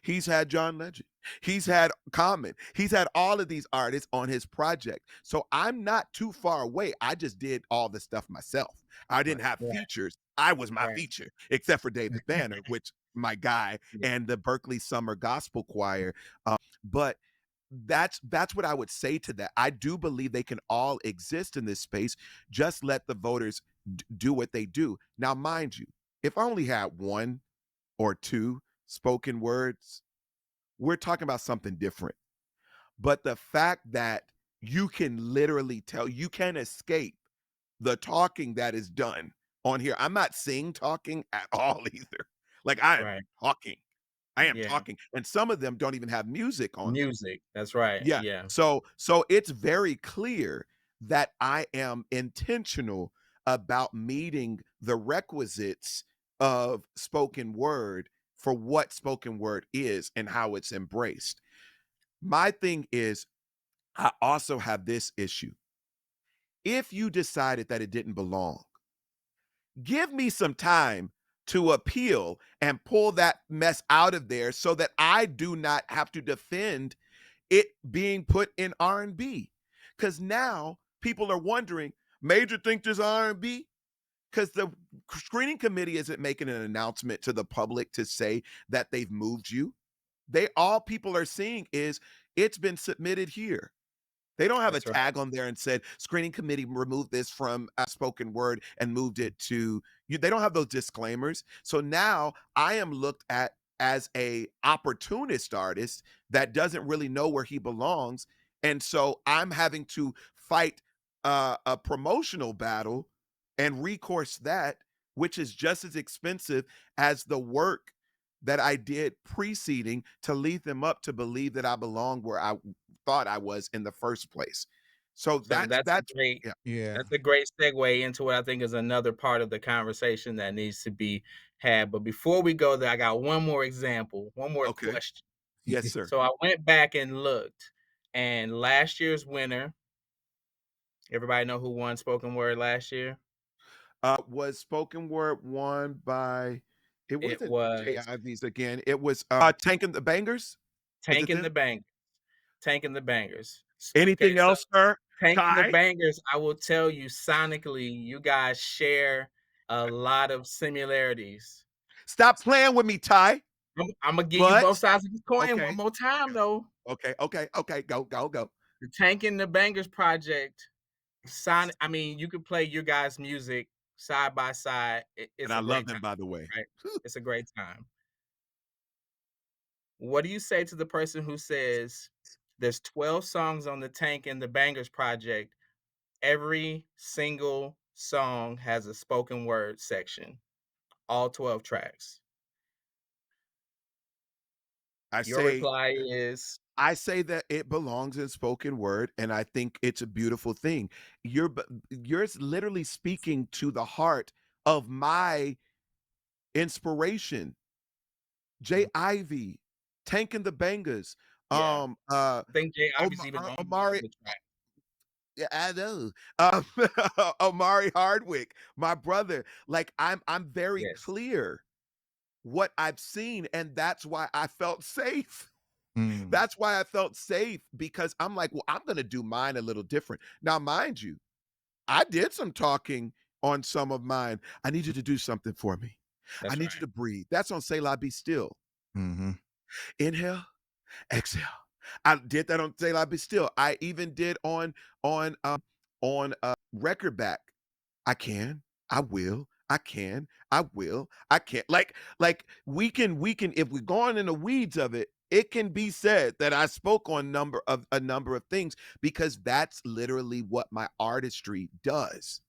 He's had John Legend. He's had Common. He's had all of these artists on his project. So I'm not too far away. I just did all the stuff myself. I Right, didn't have right, features. I was my right. feature, except for David Banner, which my guy, Yeah, and the Berkeley Summer Gospel Choir. But that's what I would say to that. I do believe they can all exist in this space. Just let the voters do what they do. Now, mind you, if I only had one or two spoken words, we're talking about something different. But the fact that you can literally tell, you can escape the talking that is done on here. I'm not saying talking at all either. Like I am right. talking. I am Yeah. talking. And some of them don't even have music on them. Music. That's right. Yeah. Yeah. So it's very clear that I am intentional about meeting the requisites of spoken word for what spoken word is and how it's embraced. My thing is, I also have this issue. If you decided that it didn't belong, give me some time to appeal and pull that mess out of there so that I do not have to defend it being put in R&B. Cuz now people are wondering, Major think this R&B? Cuz the screening committee isn't making an announcement to the public to say that they've moved you. They all people are seeing is it's been submitted here. They don't have a That's right. tag on there and said screening committee removed this from a spoken word and moved it to you. They don't have those disclaimers. So now I am looked at as a opportunist artist that doesn't really know where he belongs. And so I'm having to fight a promotional battle and recourse that, which is just as expensive as the work that I did preceding to lead them up to believe that I belong where I thought I was in the first place. So So that's yeah. Yeah. that's a great segue into what I think is another part of the conversation that needs to be had. But before we go there, I got one more example, one more Okay. question. Yes, sir. So I went back and looked, and last year's winner, everybody know who won spoken word last year? Was spoken word won by it It wasn't was JIVs again. It was Tanking the Bangers. Was it Tanking them? the Bang, Tanking the Bangers. Okay, Anything so else, sir? Tanking the Ty? Bangers, I will tell you sonically, you guys share a lot of similarities. Stop playing with me, Ty. Imma give you both But sides of the coin one okay. more time, though. Okay. Go, go, go. The Tanking the Bangers project, I mean, you could play your guys' music side by side. And It's I a love great them, time, by the way. right? It's a great time. What do you say to the person who says there's 12 songs on the Tank and the Bangers project? Every single song has a spoken word section, all 12 tracks. I Your say reply is I say that it belongs in spoken word, and I think it's a beautiful thing. You're literally speaking to the heart of my inspiration. Jay Mhm, Ivy, Tank and the Bangers, yeah. um, I think Jay Ivy's even on most of Omari. the track. Yeah, I know. Omari Hardwick, my brother. Like I'm very Yes, clear what I've seen, and that's why I felt safe. Mm. That's why I felt safe because I'm like, well, I'm gonna do mine a little different. Now, mind you, I did some talking on some of mine. I need you to do something for me. I that's need you right. to breathe. That's on Say La Be Still. Mhm. Inhale, exhale. I did that on Say La Be Still. I even did on record back. I can, I will, I can, I will, I can't. Like we can if we're going in the weeds of it, it can be said that I spoke on number of a number of things because that's literally what my artistry does.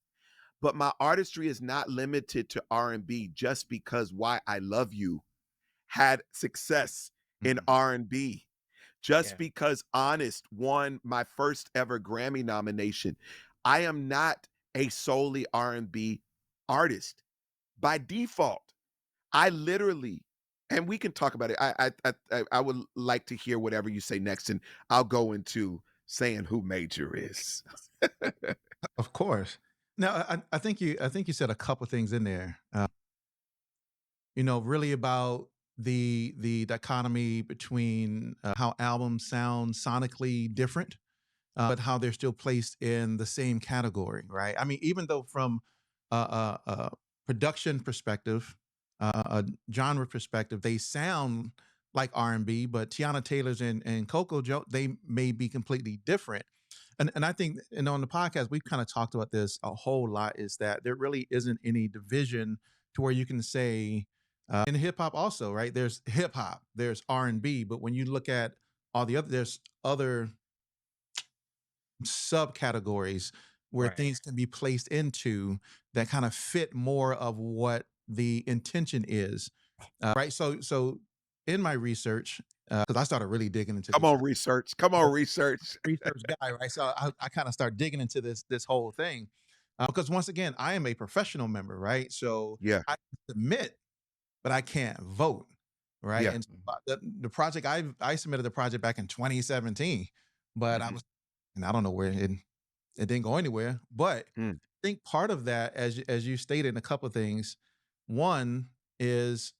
But my artistry is not limited to R&B just because Why I Love You had success in Mhm. R&B. Just Yeah, because Honest won my first ever Grammy nomination. I am not a solely R&B artist by default. I literally, and we can talk about it. I would like to hear whatever you say next, and I'll go into saying who Major is. Of course. Now, I think you said a couple things in there. Really about the dichotomy between how albums sound sonically different, but how they're still placed in the same category, right? I mean, even though from a production perspective, a genre perspective, they sound like R&B, but Tiana Taylor's and Coco Joe, they may be completely different. And I think, and on the podcast, we've kind of talked about this a whole lot, is that there really isn't any division to where you can say, in hip hop also, right? There's hip hop, there's R&B, but when you look at all the other, there's other subcategories where Right. things can be placed into that kind of fit more of what the intention is, right? So in my research, because I started really digging into Come this, on, research. Come on, research. research guy, right? So I kind of start digging into this whole thing, because once again, I am a professional member, right? So Yeah, I can submit, but I can't vote, right? yeah. And the project I submitted the project back in 2017, but I Mhm. was, and I don't know where it didn't go anywhere. But Mm. I think part of that, as you stated in a couple of things, one is,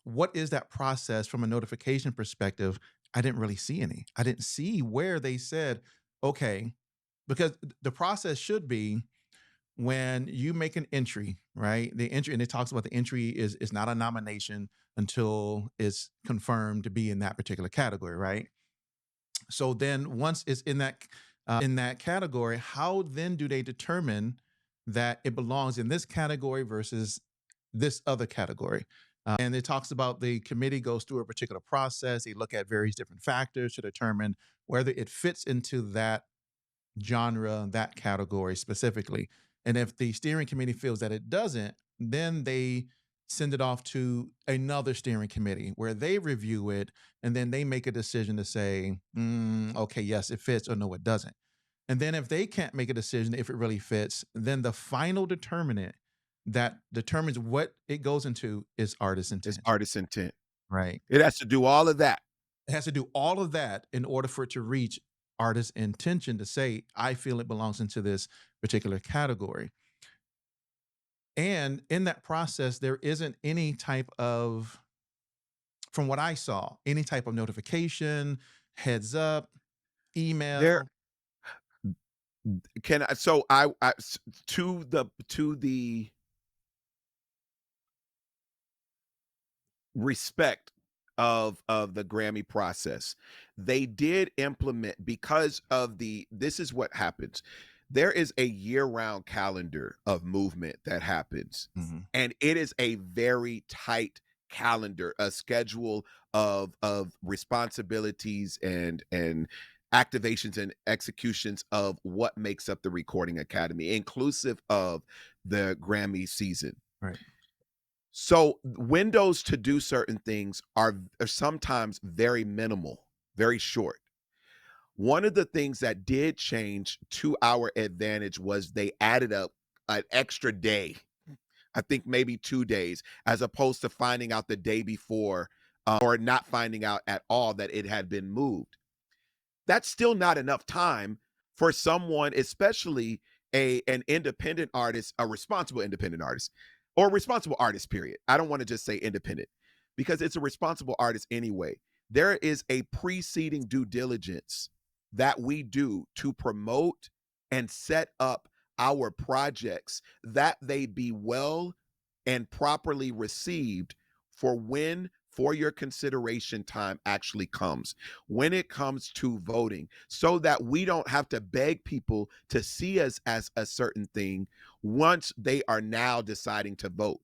what is that process from a notification perspective? I didn't really see any. I didn't see where they said, okay, because the process should be when you make an entry, right? The entry, and it talks about the entry is not a nomination until it's confirmed to be in that particular category, right? So then once it's in that category, how then do they determine that it belongs in this category versus this other category? And it talks about the committee goes through a particular process. They look at various different factors to determine whether it fits into that genre, that category specifically. And if the steering committee feels that it doesn't, then they send it off to another steering committee where they review it, and then they make a decision to say, okay, yes, it fits, or no, it doesn't. And then if they can't make a decision if it really fits, then the final determinant that determines what it goes into is artist It's intention, artist intent. right? It has to do all of that. It has to do all of that in order for it to reach artist intention to say, I feel it belongs into this particular category. And in that process, there isn't any type of, from what I saw, any type of notification, heads up, There email. can I to the respect of the Grammy process. They did implement, because of this is what happens. There is a year-round calendar of movement that happens. Mhm. And it is a very tight calendar, a schedule of responsibilities and activations and executions of what makes up the Recording Academy, inclusive of the Grammy season. Right. So windows to do certain things are sometimes very minimal, very short. One of the things that did change to our advantage was they added up an extra day. I think maybe 2 days, as opposed to finding out the day before, or not finding out at all that it had been moved. That's still not enough time for someone, especially an independent artist, a responsible independent artist, or responsible artist, period. I don't want to just say independent, because it's a responsible artist anyway. There is a preceding due diligence that we do to promote and set up our projects, that they be well and properly received for when for your consideration time actually comes, when it comes to voting, so that we don't have to beg people to see us as a certain thing once they are now deciding to vote.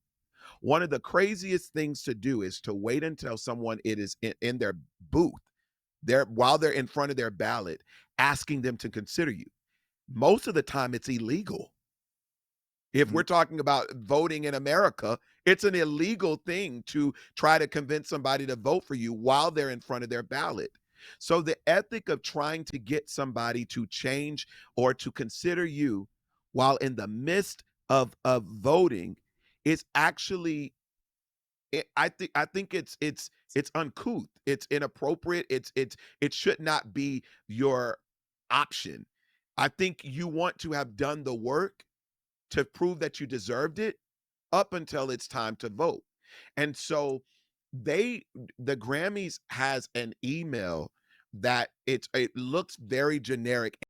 One of the craziest things to do is to wait until someone it is in their booth, there while they're in front of their ballot, asking them to consider you. Most of the time it's illegal. If Mhm. we're talking about voting in America, it's an illegal thing to try to convince somebody to vote for you while they're in front of their ballot. So the ethic of trying to get somebody to change or to consider you while in the midst of voting is actually, I think it's uncouth. It's inappropriate. It should not be your option. I think you want to have done the work to prove that you deserved it up until it's time to vote. And so they the Grammys has an email that it looks very generic